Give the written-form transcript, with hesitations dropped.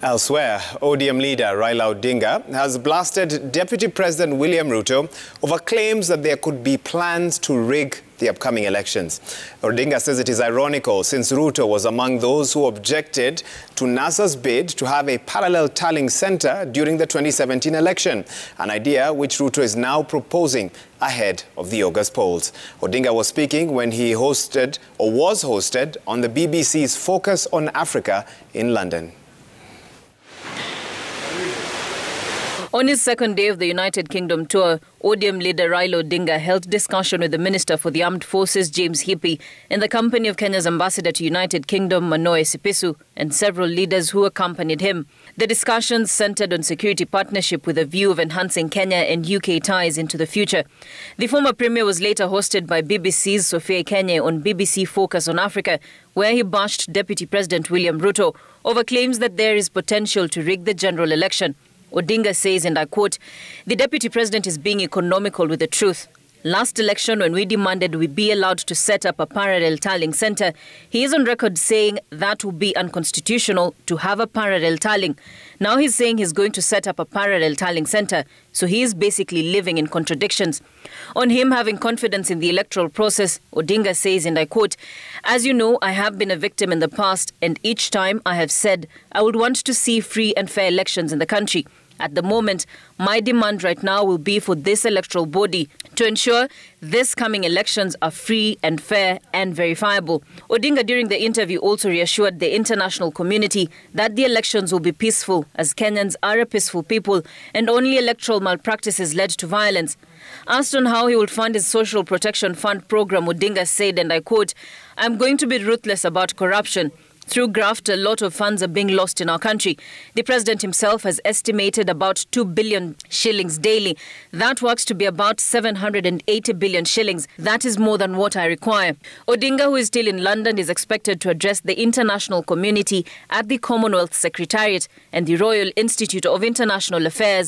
Elsewhere, ODM leader Raila Odinga has blasted Deputy President William Ruto over claims that there could be plans to rig the upcoming elections. Odinga says it is ironical since Ruto was among those who objected to NASA's bid to have a parallel tallying center during the 2017 election, an idea which Ruto is now proposing ahead of the August polls. Odinga was speaking when he was hosted on the BBC's Focus on Africa in London. On his second day of the United Kingdom tour, ODM leader Raila Odinga held discussion with the Minister for the Armed Forces, James Hippie, in the company of Kenya's ambassador to United Kingdom, Manoe Sipisu, and several leaders who accompanied him. The discussions centered on security partnership with a view of enhancing Kenya and UK ties into the future. The former premier was later hosted by BBC's Sophia Kenya on BBC Focus on Africa, where he bashed Deputy President William Ruto over claims that there is potential to rig the general election. Odinga says, and I quote, "The Deputy President is being economical with the truth. Last election, when we demanded we be allowed to set up a parallel tallying center, he is on record saying that would be unconstitutional to have a parallel tallying. Now he's saying he's going to set up a parallel tallying center, so he is basically living in contradictions." On him having confidence in the electoral process, Odinga says, and I quote, "As you know, I have been a victim in the past, and each time I have said I would want to see free and fair elections in the country. At the moment, my demand right now will be for this electoral body to ensure this coming elections are free and fair and verifiable." Odinga during the interview also reassured the international community that the elections will be peaceful, as Kenyans are a peaceful people and only electoral malpractices led to violence. Asked on how he would fund his Social Protection Fund program, Odinga said, and I quote, "I'm going to be ruthless about corruption. Through graft, a lot of funds are being lost in our country. The president himself has estimated about 2 billion shillings daily. That works to be about 780 billion shillings. That is more than what I require." Odinga, who is still in London, is expected to address the international community at the Commonwealth Secretariat and the Royal Institute of International Affairs